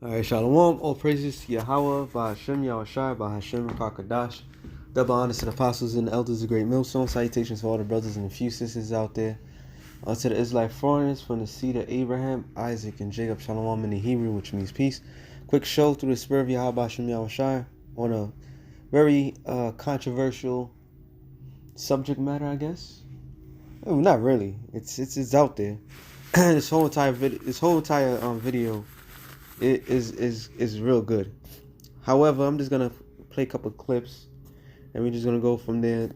Alright, Shalom. All praises to Yahweh, Bahashem, Yahushai, Bahashem, Kakadash. Double honors to the apostles and the elders of Great Millstone. Salutations to all the brothers and the few sisters out there. To the Israelite foreigners from the seed of Abraham, Isaac, and Jacob. Shalom in the Hebrew, which means peace. Quick show through the spirit of Yahweh, Bahashem, Yahushai on a very controversial subject matter, I guess. Oh, not really. It's out there. This whole entire video. It is real good. However, I'm just gonna play a couple clips, and we're just gonna go from there.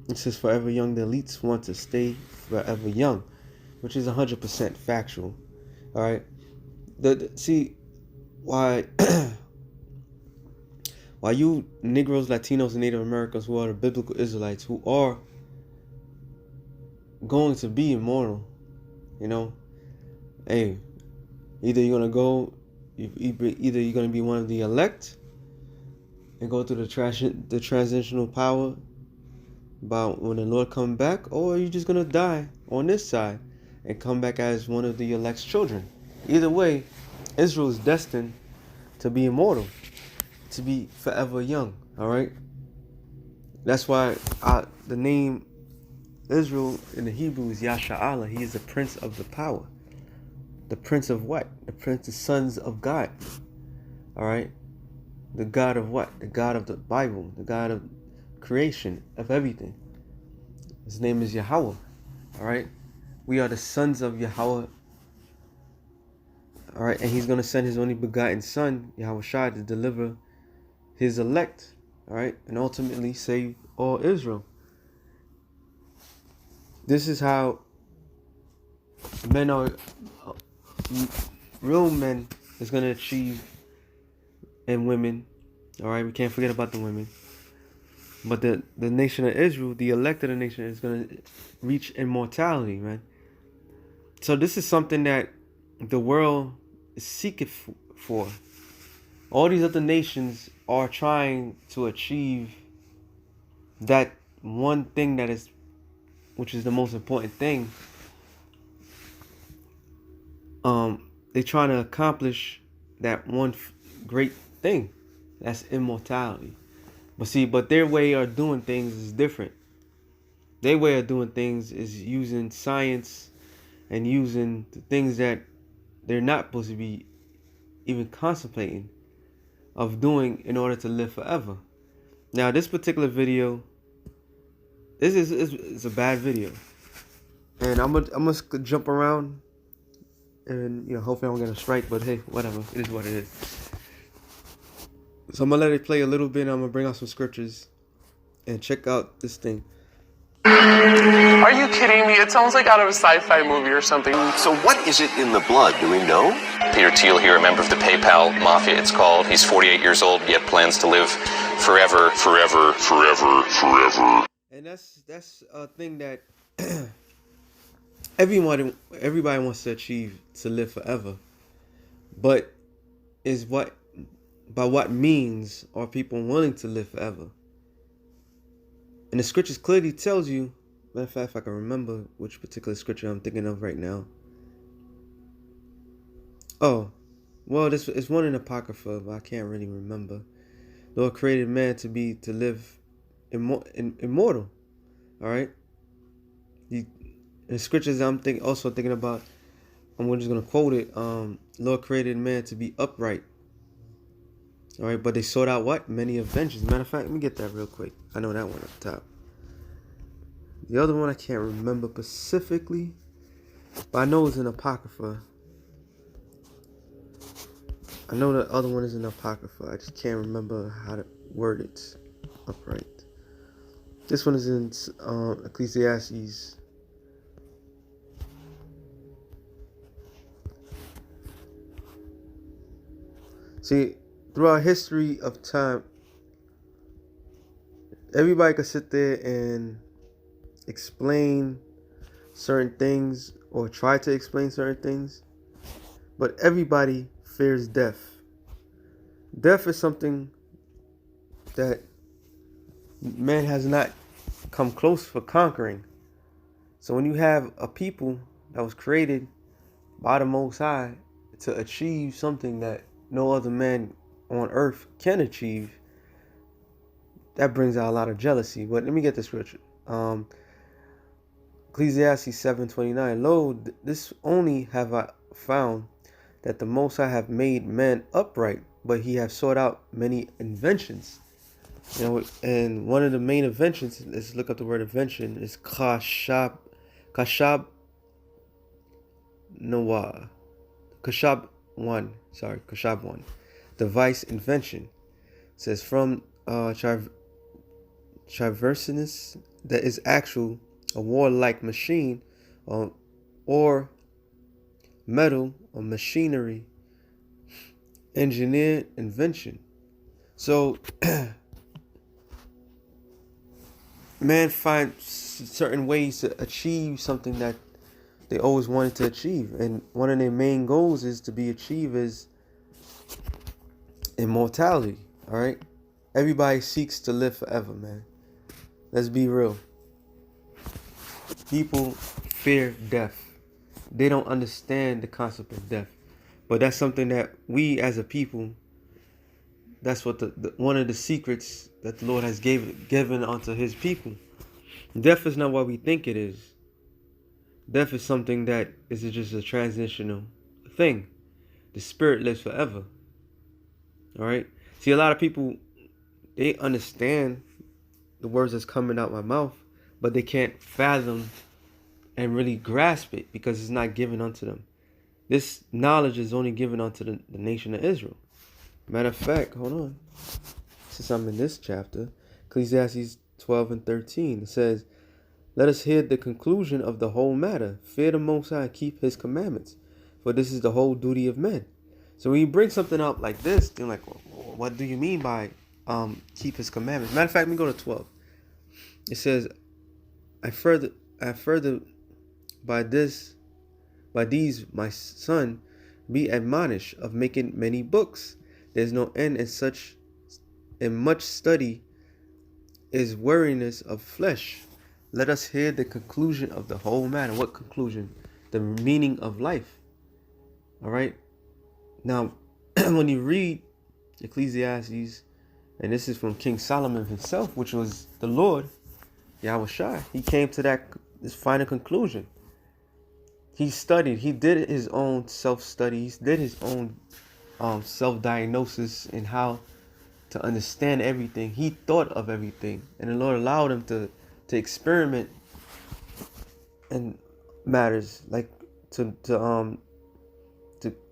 It says, "Forever young, the elites want to stay forever young," which is 100% factual. All right. See why why you Negroes, Latinos, and Native Americans who are the biblical Israelites who are going to be immortal, hey, either you're gonna go. Either you're going to be one of the elect and go through the transitional power about when the Lord comes back, or you're just going to die on this side and come back as one of the elect's children. Either way, Israel is destined to be immortal, to be forever young. All right. That's why the name Israel in the Hebrew is Yasha'Allah. He is the prince of the power. The prince of what? The prince of sons of God. All right. The God of what? The God of the Bible. The God of creation, of everything. His name is Yahweh. All right. We are the sons of Yahweh. All right. And he's going to send his only begotten son, Yahushua, to deliver his elect. All right. And ultimately save all Israel. This is how men are. Real men is going to achieve, and women, all right, we can't forget about the women, but the nation of Israel, the elect of the nation, is going to reach immortality, man. So this is something that the world is seeking for. All these other nations are trying to achieve that one thing which is the most important thing. They're trying to accomplish that one great thing. That's immortality. But their way of doing things is different. Their way of doing things is using science and using the things that they're not supposed to be even contemplating of doing in order to live forever. Now, this particular video, this is a bad video, and I'm gonna jump around. And hopefully I don't get a strike, but hey, whatever. It is what it is. So I'm gonna let it play a little bit, and I'm gonna bring out some scriptures and check out this thing. Are you kidding me? It sounds like out of a sci-fi movie or something. So what is it in the blood? Do we know? Peter Thiel here, a member of the PayPal Mafia, it's called. He's 48 years old, yet plans to live forever. And that's a thing that everybody wants to achieve, to live forever. But by what means are people willing to live forever? And the scriptures clearly tells you, matter of fact, if I can remember which particular scripture I'm thinking of right now. Oh, well, this is one in Apocrypha, but I can't really remember. The Lord created man to live immortal. All right. The scriptures I'm also thinking about, I'm just going to quote it. Lord created man to be upright. All right, but they sought out what? Many adventures. Matter of fact, let me get that real quick. I know that one up top. The other one I can't remember specifically, but I know it's in Apocrypha. I know the other one is in Apocrypha. I just can't remember how to word it upright. This one is in Ecclesiastes. See, throughout history of time, everybody could sit there and explain certain things or try to explain certain things, but everybody fears death. Death is something that man has not come close for conquering. So when you have a people that was created by the Most High to achieve something that no other man on earth can achieve, that brings out a lot of jealousy. But let me get the scripture. Ecclesiastes 7:29. Lo, this only have I found, that the Most High have made man upright, but he have sought out many inventions. You know, and one of the main inventions, let's look up the word invention, is Kashab Noah. Kashab 1. Sorry, Kashab 1. Device invention. It says from traversiness that is actual, a warlike machine, or metal or machinery, engineered invention. So man finds certain ways to achieve something that they always wanted to achieve, and one of their main goals is to be achieved is immortality. All right, everybody seeks to live forever, man. Let's be real. People fear death. They don't understand the concept of death, but that's something that we as a people, that's what the one of the secrets that the Lord has given unto his people. Death is not what we think it is. Death is something that is just a transitional thing. The spirit lives forever. All right. See, a lot of people, they understand the words that's coming out my mouth, but they can't fathom and really grasp it because it's not given unto them. This knowledge is only given unto the nation of Israel. Matter of fact, hold on. Since I'm in this chapter, Ecclesiastes 12:13, it says, let us hear the conclusion of the whole matter. Fear the Most High, keep his commandments, for this is the whole duty of men. So when you bring something up like this, they're like, well, what do you mean by keep his commandments? Matter of fact, let me go to 12. It says, I further by these, my son, be admonished of making many books. There's no end in much study is weariness of flesh. Let us hear the conclusion of the whole matter. What conclusion? The meaning of life. All right. Now, when you read Ecclesiastes, and this is from King Solomon himself, which was the Lord, Yahweh Shai, he came to this final conclusion. He studied. He did his own self-studies, did his own self-diagnosis in how to understand everything. He thought of everything, and the Lord allowed him to experiment in matters like to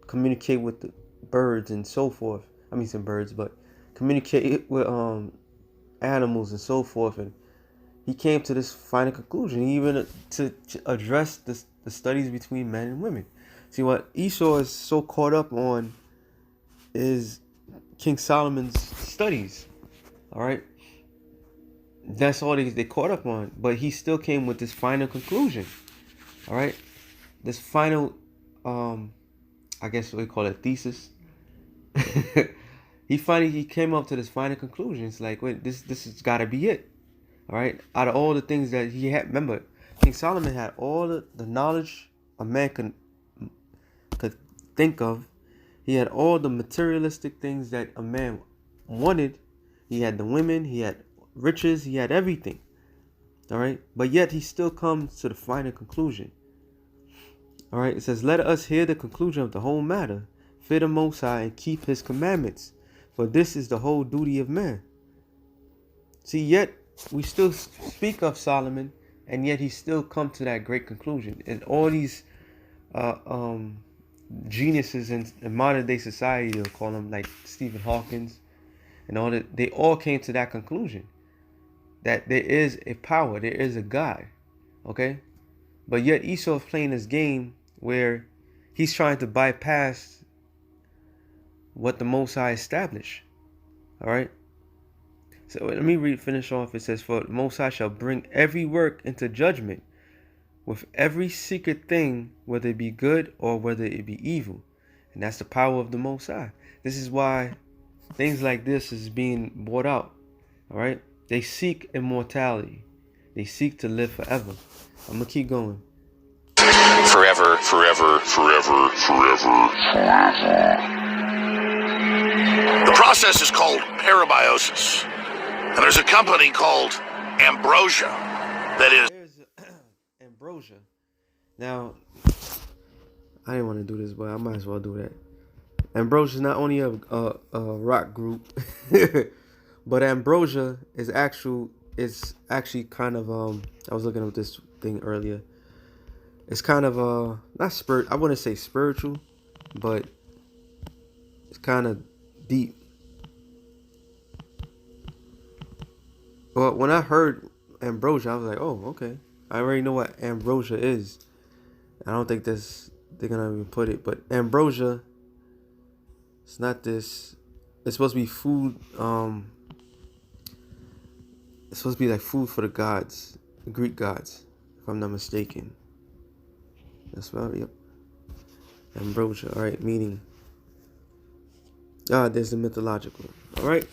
communicate with the birds and so forth. I mean some birds, but communicate with animals and so forth. And he came to this final conclusion, even to address the studies between men and women. See, what Esau is so caught up on is King Solomon's studies. All right. That's all they caught up on, but he still came with this final conclusion. All right, this final, I guess we call it thesis. he came up to this final conclusion. It's like, wait, this has got to be it. All right, out of all the things that he had, remember, King Solomon had all the knowledge a man could think of. He had all the materialistic things that a man wanted. He had the women. He had riches, he had everything. All right, but yet he still comes to the final conclusion. All right, it says, let us hear the conclusion of the whole matter. Fear the Most High and keep his commandments, for this is the whole duty of man. See, yet we still speak of Solomon, and yet he still come to that great conclusion. And all these geniuses in modern day society, they'll call them, like Stephen Hawkins and all that, they all came to that conclusion, that there is a power, there is a God, okay? But yet Esau is playing this game where he's trying to bypass what the Most High established, all right? So let me finish off. It says, for the Most High shall bring every work into judgment with every secret thing, whether it be good or whether it be evil. And that's the power of the Most High. This is why things like this is being brought out, all right? They seek immortality. They seek to live forever. I'm going to keep going. Forever, forever, forever, forever, forever. The process is called parabiosis. And there's a company called Ambrosia that is... There's Ambrosia. Now, I didn't want to do this, but I might as well do that. Ambrosia is not only a rock group, but Ambrosia is actually kind of I was looking at this thing earlier. It's kind of not I wouldn't say spiritual, but it's kind of deep. Well, when I heard Ambrosia, I was like, oh, okay. I already know what Ambrosia is. I don't think they're gonna even put it, but Ambrosia, it's not this. It's supposed to be food. It's supposed to be like food for the gods, the Greek gods, if I'm not mistaken. That's right. Yep. Ambrosia. All right, meaning. There's the mythological. All right.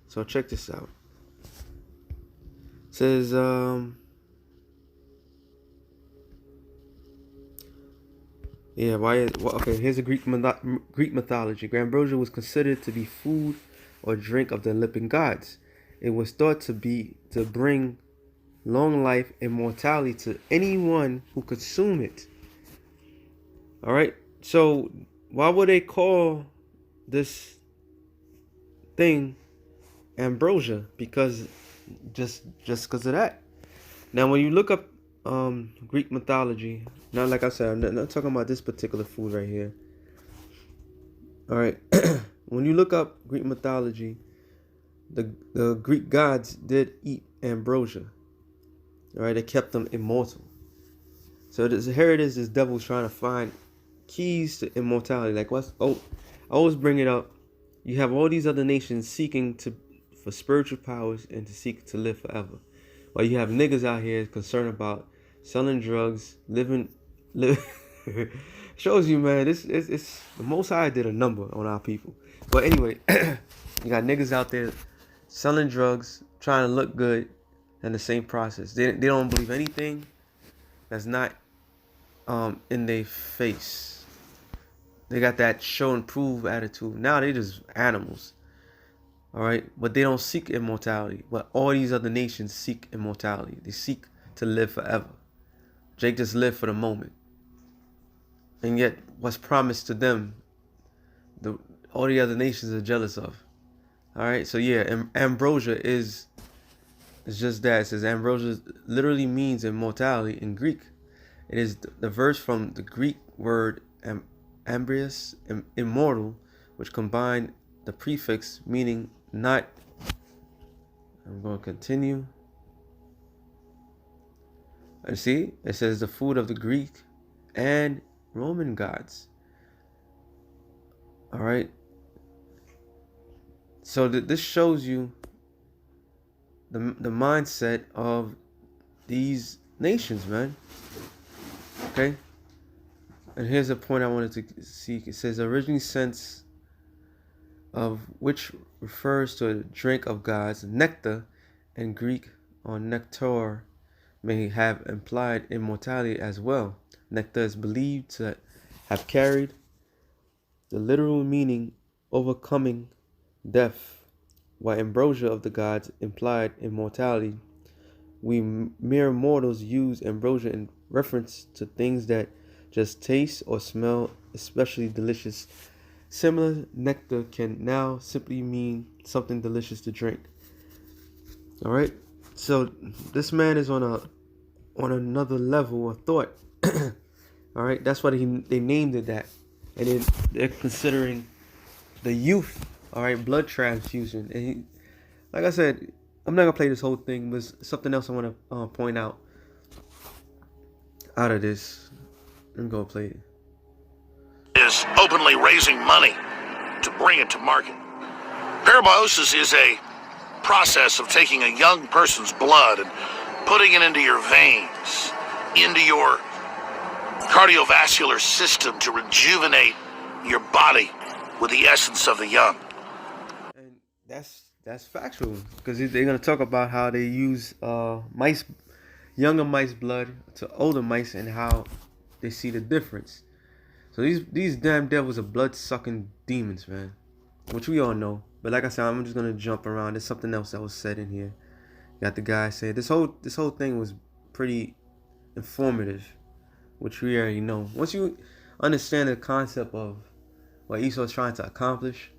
So check this out. It says okay, here's a Greek mythology. Ambrosia was considered to be food or drink of the Olympian gods. It was thought to bring long life and immortality to anyone who consumed it. All right. So why would they call this thing Ambrosia? Because just because of that. Now, when you look up Greek mythology, now like I said, I'm not talking about this particular food right here. All right. When you look up Greek mythology, the Greek gods did eat ambrosia. All right, they kept them immortal. So here it is. This devil's trying to find keys to immortality. Like I always bring it up. You have all these other nations seeking for spiritual powers and to seek to live forever, while you have niggas out here concerned about selling drugs, living. Shows you, man. It's the Most High did a number on our people. But anyway, you got niggas out there selling drugs, trying to look good, and the same process. They don't believe anything that's not in their face. They got that show and prove attitude. Now they just animals. All right, but they don't seek immortality. But all these other nations seek immortality. They seek to live forever. Jake just lived for the moment. And yet, what's promised to them, all the other nations are jealous of. All right, so yeah, ambrosia is just that. It says ambrosia literally means immortality in Greek. It is the verse from the Greek word ambrius, immortal, which combined the prefix meaning not. I'm going to continue. And see, it says the food of the Greek and Roman gods. All right. So this shows you the mindset of these nations, man. Okay. And here's a point I wanted to see. It says originally sense of which refers to a drink of gods, nectar, in Greek or nectar may have implied immortality as well. Nectar is believed to have carried the literal meaning overcoming death, while ambrosia of the gods implied immortality. We mere mortals use ambrosia in reference to things that just taste or smell especially delicious. Similar, nectar can now simply mean something delicious to drink. All right, so this man is on another level of thought. All right, that's why they named it that, and then they're considering the youth. All right, blood transfusion, and like I said, I'm not gonna play this whole thing, but something else I want to point out of this. I'm gonna play it. Is openly raising money to bring it to market. Parabiosis is a process of taking a young person's blood and putting it into your veins, into your cardiovascular system to rejuvenate your body with the essence of the young. And that's factual, because they're gonna talk about how they use younger mice blood to older mice and how they see the difference. So these damn devils are blood sucking demons, man, which we all know. But like I said, I'm just gonna jump around. There's something else that was said in here. You got the guy saying this whole thing was pretty informative, which we already know. Once you understand the concept of what Esau's trying to accomplish,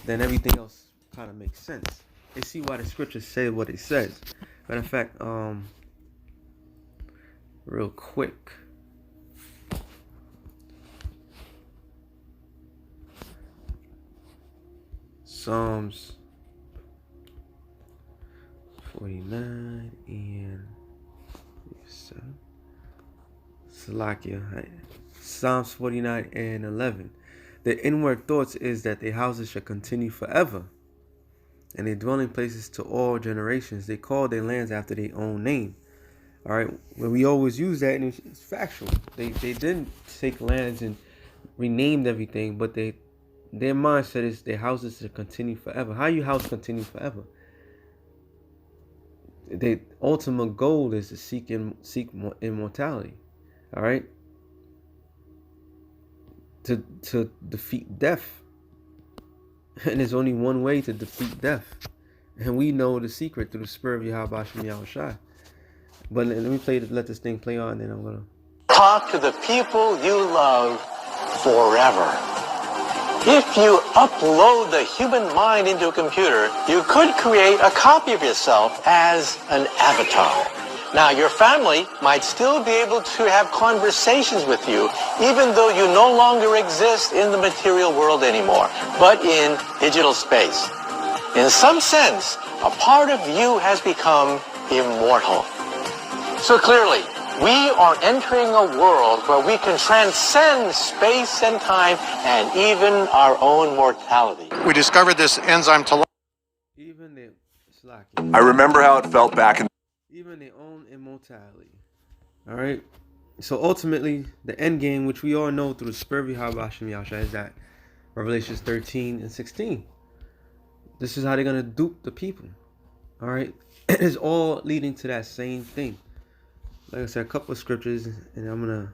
then everything else kind of makes sense. They see why the scriptures say what it says. Matter of fact, real quick. Psalms 49 and Salakia. Psalms 49 and 11. The inward thoughts is that their houses shall continue forever, and their dwelling places to all generations. They call their lands after their own name. All right, well, we always use that, and it's factual. They didn't take lands and renamed everything, but their mindset is their houses to continue forever. How your house continue forever? The ultimate goal is to seek immortality. All right, to defeat death, and there's only one way to defeat death, and we know the secret through the spirit of Yahweh Shem Yahushai. But let me let this thing play on, and then I'm gonna talk to the people you love forever. If you upload the human mind into a computer, you could create a copy of yourself as an avatar. Now, your family might still be able to have conversations with you, even though you no longer exist in the material world anymore, but in digital space. In some sense, a part of you has become immortal. So clearly, we are entering a world where we can transcend space and time and even our own mortality. We discovered this enzyme I remember how it felt back in even their own immortality. All right. So ultimately, the end game, which we all know through the spirit of Yahweh Shem Yahushua, is that Revelations 13 and 16. This is how they're gonna dupe the people. All right. It's all leading to that same thing. Like I said, a couple of scriptures, and I'm gonna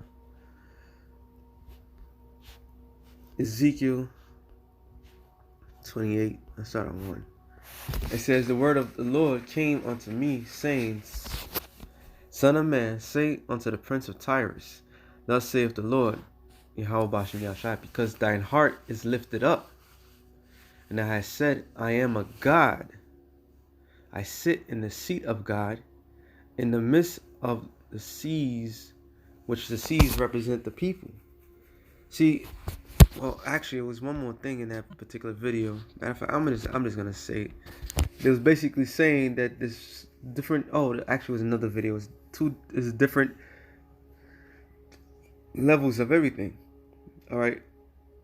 Ezekiel 28. Let's start on 1. It says, the word of the Lord came unto me, saying, Son of man, say unto the prince of Tyrus, thus saith the Lord, Yahweh Shem Yahushua, because thine heart is lifted up, and thou hast said, I am a God. I sit in the seat of God, in the midst of the seas, which the seas represent the people. See, well, actually, it was one more thing in that particular video. Matter of fact, I'm just gonna say it. It was basically saying that this different. Oh, actually, it was another video. It's different levels of everything. All right,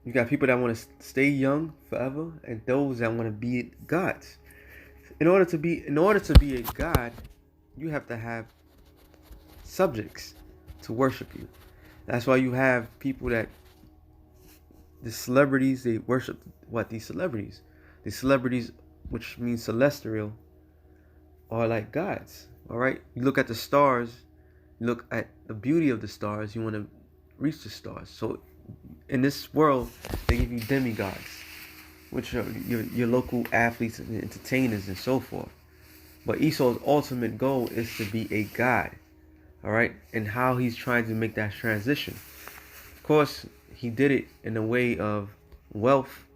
you got people that want to stay young forever, and those that want to be gods. In order to be a god, you have to have subjects to worship you. That's why you have people that the celebrities, they worship these celebrities. These celebrities, which means celestial, are like gods. All right, you look at the stars, you look at the beauty of the stars, you want to reach the stars. So in this world, they give you demigods, which are your local athletes and entertainers and so forth. But Esau's ultimate goal is to be a god. All right, and how he's trying to make that transition. Of course, he did it in a way of wealth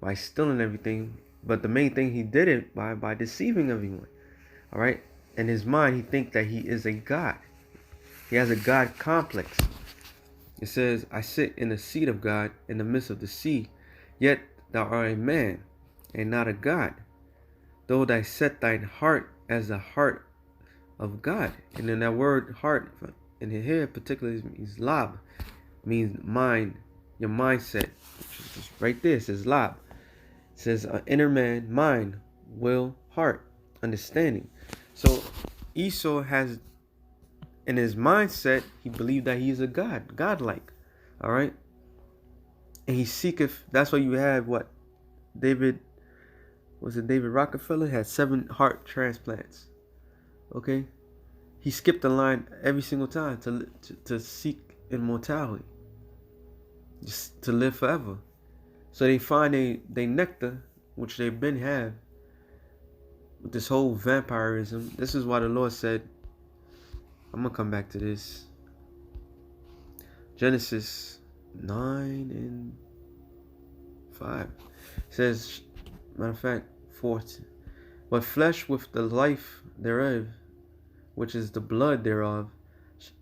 by stealing everything, but the main thing, he did it by deceiving everyone. All right, in his mind, he thinks that he is a god. He has a god complex. It says, I sit in the seat of God in the midst of the sea, yet thou art a man and not a god, though thou set thine heart as the heart of God. And then that word heart in here particularly means lab, means mind, your mindset, which is just right there. It says lab. It says inner man, mind, will, heart, understanding. So Esau has in his mindset, he believed that he is a god, godlike. All right, and he seeketh. That's why you have what David Rockefeller had 7 heart transplants. Okay, he skipped the line every single time to seek immortality, just to live forever. So they find they nectar which they've been have with this whole vampirism. This is why the Lord said, I'm gonna come back to this. Genesis 9:5 says, matter of fact, 14. But flesh with the life thereof, which is the blood thereof,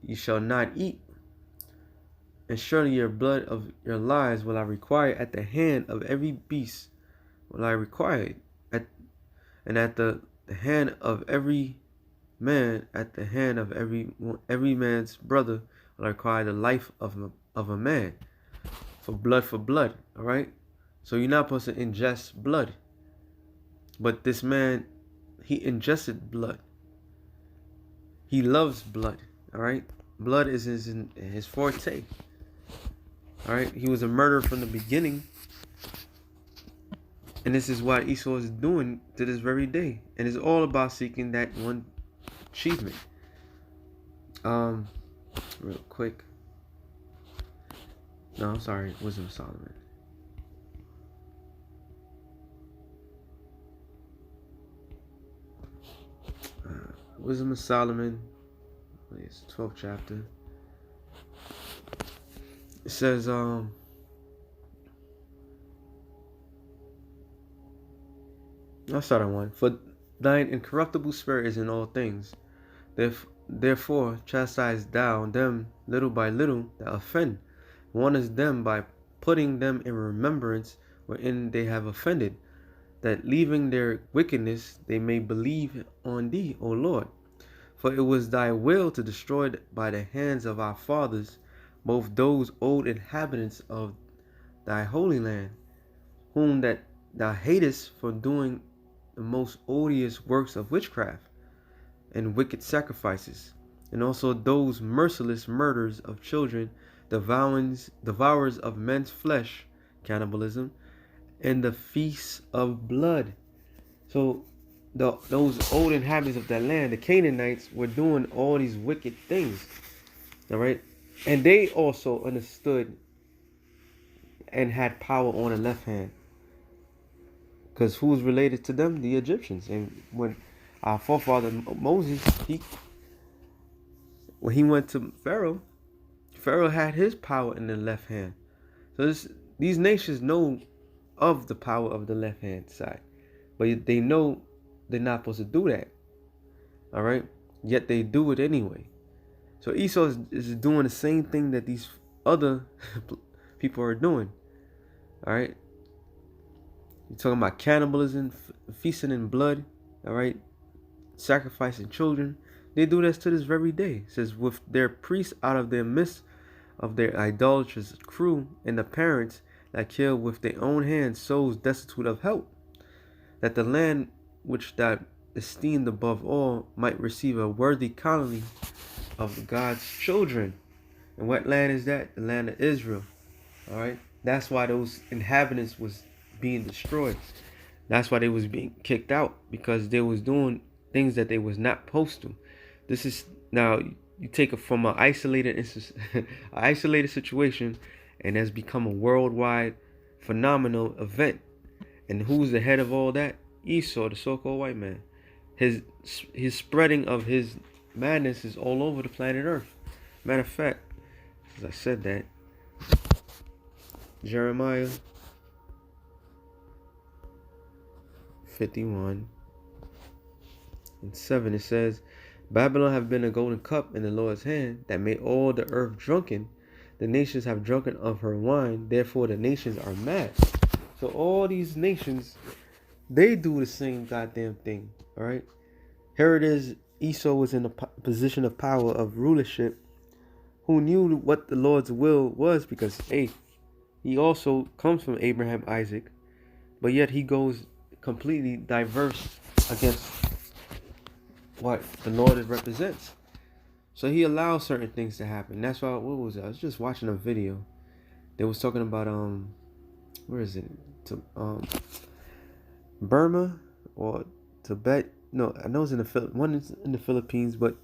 ye shall not eat. And surely your blood of your lives will I require at the hand of every beast, will I require it, and at the hand of every man, at the hand of every man's brother, will I require the life of a man, for blood. All right. So you're not supposed to ingest blood, but this man, he ingested blood. He loves blood. All right. Blood is his forte. All right. He was a murderer from the beginning. And this is what Esau is doing to this very day. And it's all about seeking that one achievement. Real quick. No, I'm sorry. Wisdom of Solomon. Wisdom of Solomon. It's 12th chapter. It says, I'll start on 1. For thine incorruptible spirit is in all things. Therefore chastise thou them little by little that offend. Warnest them by putting them in remembrance wherein they have offended, that leaving their wickedness they may believe on thee, O Lord. For it was thy will to destroy by the hands of our fathers both those old inhabitants of thy holy land, whom that thou hatest for doing the most odious works of witchcraft and wicked sacrifices, and also those merciless murders of children, devourers of men's flesh, cannibalism, and the feasts of blood. So those old inhabitants of that land, the Canaanites, were doing all these wicked things. All right. And they also understood and had power on the left hand. Because who's related to them? The Egyptians. And when our forefather Moses, when he went to Pharaoh, Pharaoh had his power in the left hand. So these nations know of the power of the left hand side. But they know they're not supposed to do that. All right? Yet they do it anyway. So Esau is doing the same thing that these other people are doing. All right. You're talking about cannibalism, feasting in blood. All right. Sacrificing children. They do this to this very day. It says, with their priests out of their midst of their idolatrous crew, and the parents that kill with their own hands souls destitute of help, that the land which thou esteemed above all might receive a worthy colony of God's children. And what land is that? The land of Israel. All right. That's why those inhabitants was being destroyed. That's why they was being kicked out, because they was doing things that they was not supposed to. This is now you take it from an isolated situation, and has become a worldwide phenomenal event. And who's the head of all that? Esau, the so-called white man. His spreading of his madness is all over the planet Earth. Matter of fact, as I said that, Jeremiah 51:7, it says, Babylon have been a golden cup in the Lord's hand, that made all the earth drunken. The nations have drunken of her wine, therefore the nations are mad. So all these nations, they do the same goddamn thing. All right. Here it is. Esau was in a position of power, of rulership, who knew what the Lord's will was, because he also comes from Abraham, Isaac, but yet he goes completely diverse against what the Lord represents. So he allows certain things to happen. That's why, what was it? I was just watching a video. They was talking about where is it? Burma or Tibet. No, I know it's in one is in the Philippines, but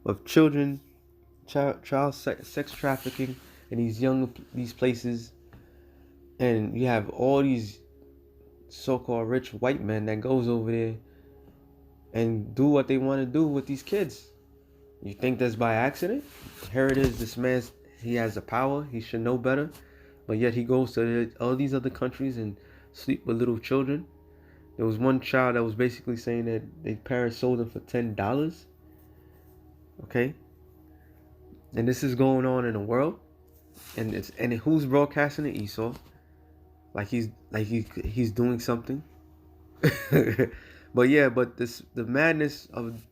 of children, child sex trafficking in these places, and you have all these so-called rich white men that goes over there and do what they want to do with these kids. You think that's by accident? Here it is. This man, he has the power. He should know better, but yet he goes to all these other countries and sleep with little children. There was one child that was basically saying that their parents sold him for $10. Okay, and this is going on in the world, and who's broadcasting it? Esau, like he's doing something. But the madness of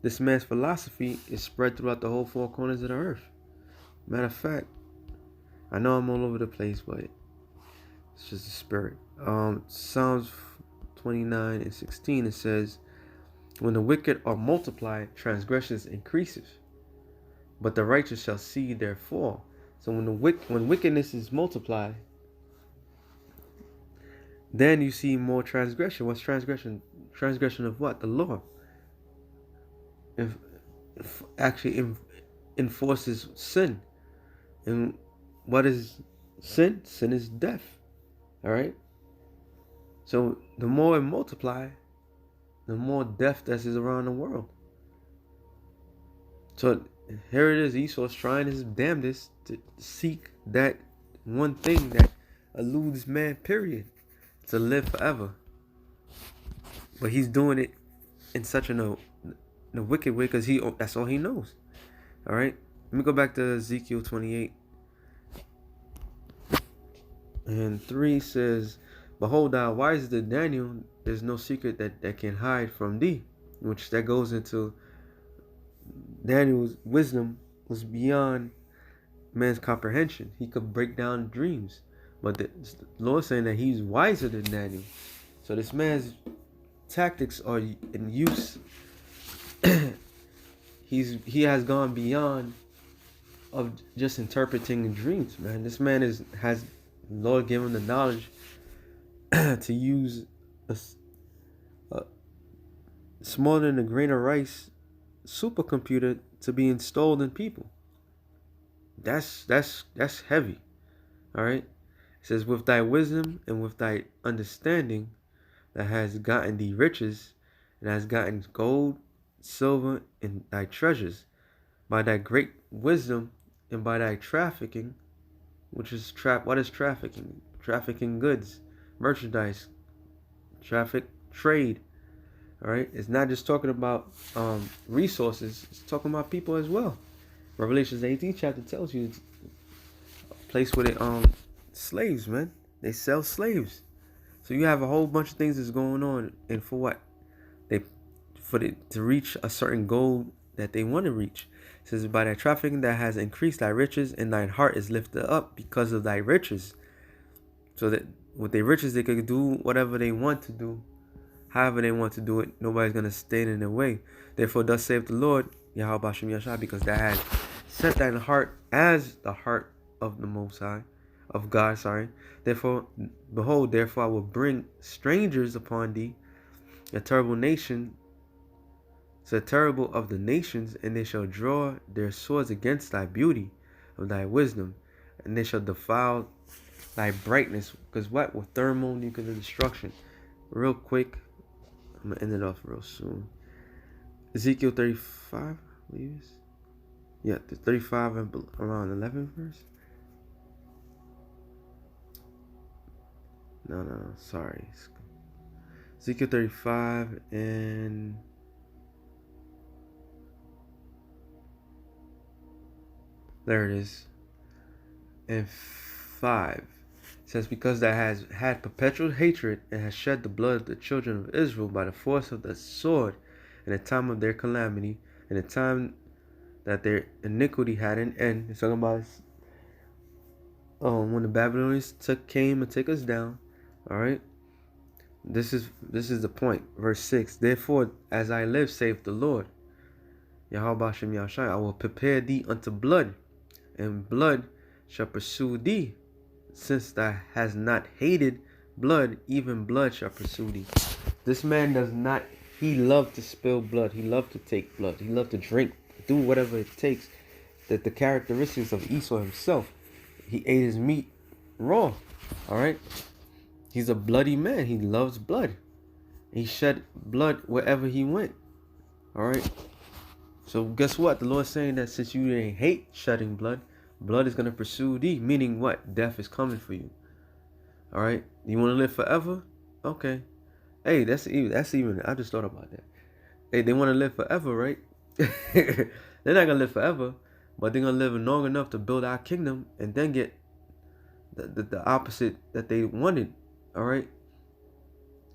this man's philosophy is spread throughout the whole four corners of the earth. Matter of fact, I know I'm all over the place, but it's just the spirit. Psalms 29:16, it says, "When the wicked are multiplied, transgressions increases, but the righteous shall see their fall." So when wickedness is multiplied, then you see more transgression. What's transgression? Transgression of what? The law. If actually enforces sin. And what is sin? Sin is death. All right. So the more it multiply, the more death that is around the world. So here it is. Esau's trying his damnedest to seek that one thing that eludes man. Period. To live forever. But he's doing it in such a wicked way because that's all he knows. All right. Let me go back to Ezekiel 28:3 says, "Behold, thou wisest Daniel, there's no secret that can hide from thee," which that goes into Daniel's wisdom was beyond man's comprehension. He could break down dreams, but the Lord saying that he's wiser than Daniel. So this man's tactics are in use. He has gone beyond of just interpreting dreams, man. This man has Lord given him the knowledge to use a smaller than a grain of rice supercomputer to be installed in people. That's heavy. All right. It says, "With thy wisdom and with thy understanding, that has gotten thee riches, and has gotten gold, silver, and thy treasures, by thy great wisdom and by thy trafficking," which is what is trafficking? Trafficking goods, merchandise, trade. All right. It's not just talking about resources. It's talking about people as well. Revelations 18 chapter tells you it's a place where they slaves, man. They sell slaves. So you have a whole bunch of things that's going on, and for what? To reach a certain goal that they want to reach. It says, "By thy trafficking that has increased thy riches, and thine heart is lifted up because of thy riches." So that with their riches they could do whatever they want to do, however they want to do it. Nobody's gonna stand in their way. Therefore, thus saith the Lord, Yahweh Bashem Yashah, because thou hast set thine heart as the heart of the Most High, of God, Therefore, behold, therefore I will bring strangers upon thee, a terrible nation, so terrible of the nations, and they shall draw their swords against thy beauty of thy wisdom, and they shall defile thy brightness. Because what? With thermonuclear destruction. Real quick, I'm going to end it off real soon. Ezekiel 35, I believe it's. Yeah, 35 and around 11 verse. No, sorry. Ezekiel 35 and there it is. And 5 it says, "Because thou hast had perpetual hatred and hast shed the blood of the children of Israel by the force of the sword in the time of their calamity, in the time that their iniquity had an end." It's talking about when the Babylonians came and took us down. All right. This is the point. Verse 6. "Therefore, as I live, saith the Lord, Yahweh Bashem Yahshai, I will prepare thee unto blood, and blood shall pursue thee. Since thou hast not hated blood, even blood shall pursue thee." This man does not, he loved to spill blood. He loved to take blood. He loved to drink, do whatever it takes. That the characteristics of Esau himself. He ate his meat raw. All right. He's a bloody man. He loves blood. He shed blood wherever he went. All right. So guess what? The Lord's saying that since you didn't hate shedding blood, blood is going to pursue thee. Meaning what? Death is coming for you. All right. You want to live forever? Okay. Hey, that's even. I just thought about that. Hey, they want to live forever, right? They're not going to live forever, but they're going to live long enough to build our kingdom and then get the opposite that they wanted. All right.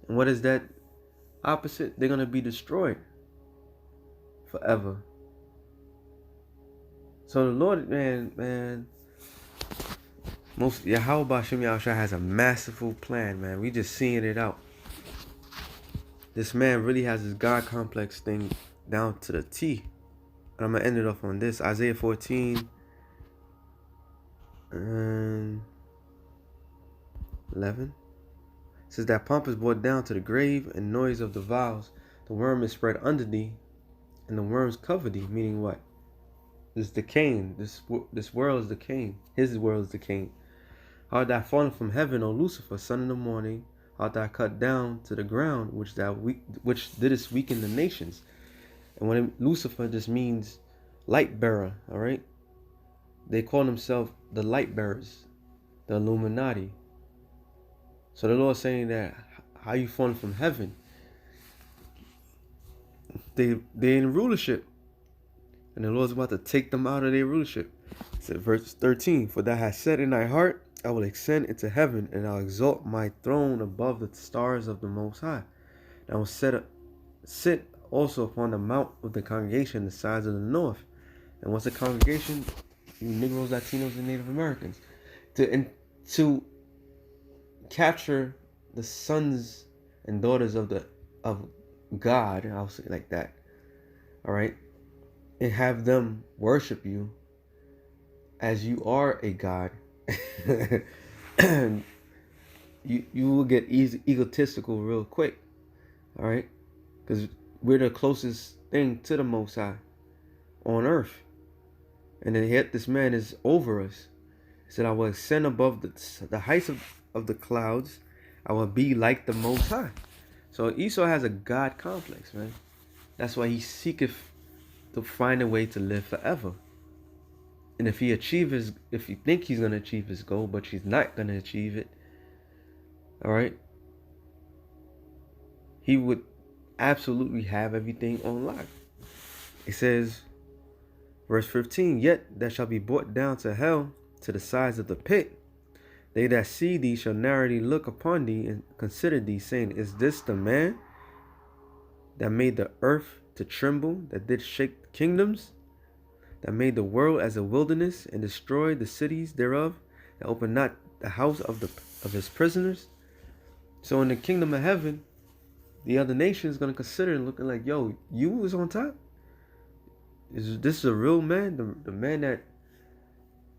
And what is that opposite? They're going to be destroyed forever. So the Lord, man, most Yahweh Ba'Shem Yahushua has a masterful plan, man. We just seeing it out. This man really has this God complex thing down to the T. And I'm going to end it off on this. Isaiah 14 and 11. It says that pomp is brought down to the grave and noise of the vows. The worm is spread under thee and the worms cover thee. Meaning what? This decaying. This world is decaying. His world is decaying. Art thou fallen from heaven, O Lucifer, son of the morning? Art thou cut down to the ground, which didst weaken the nations? And when Lucifer just means light bearer, all right? They call themselves the light bearers, the Illuminati. So the Lord's saying that how you fallen from heaven? They in rulership. And the Lord's about to take them out of their rulership. It said, verse 13, for thou hast said in thy heart, I will ascend into heaven, and I'll exalt my throne above the stars of the Most High. And I will sit also upon the mount of the congregation, the sides of the north. And what's a congregation? You Negroes, Latinos, and Native Americans. To capture the sons and daughters of God, I'll say it like that. All right. And have them worship you as you are a God. And you will get egotistical real quick. All right. Because we're the closest thing to the Most High on earth. And then yet this man is over us. He said, I will ascend above the heights of the clouds. I will be like the Most High. So Esau has a God complex, man. That's why he seeketh to find a way to live forever. And if you think he's going to achieve his goal, but he's not going to achieve it, all right, he would absolutely have everything on lock. It says, verse 15, yet that shall be brought down to hell, to the sides of the pit. They that see thee shall narrowly look upon thee and consider thee, saying, is this the man that made the earth to tremble, that did shake kingdoms, that made the world as a wilderness and destroyed the cities thereof, that opened not the house of his prisoners? So in the kingdom of heaven, the other nation is going to consider looking like, yo, you was on top? Is this a real man? The man that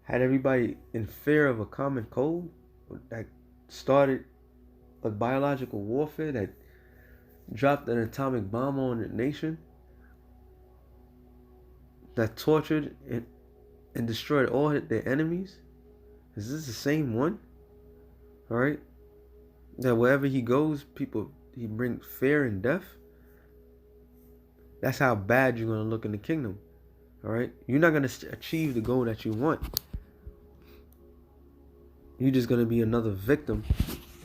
had everybody in fear of a common cold, that started a biological warfare, that dropped an atomic bomb on the nation, that tortured and destroyed all their enemies? Is this the same one? All right. That wherever he goes, he brings fear and death. That's how bad you're going to look in the kingdom. All right. You're not going to achieve the goal that you want. You're just going to be another victim.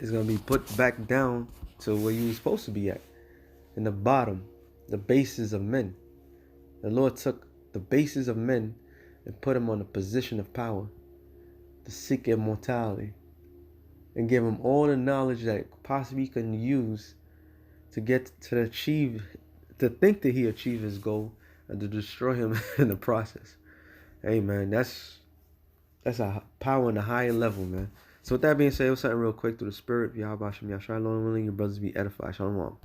It's going to be put back down to where you were supposed to be at. In the bottom, the bases of men. The Lord took the bases of men and put them on a position of power to seek immortality, and give him all the knowledge that possibly he can use to think that he achieved his goal, and to destroy him in the process. Hey man, that's a power on a higher level, man. So with that being said, it was something real quick through the spirit. Yahweh Shem Yahshua, Lord willing, your brothers be edified. Shalom.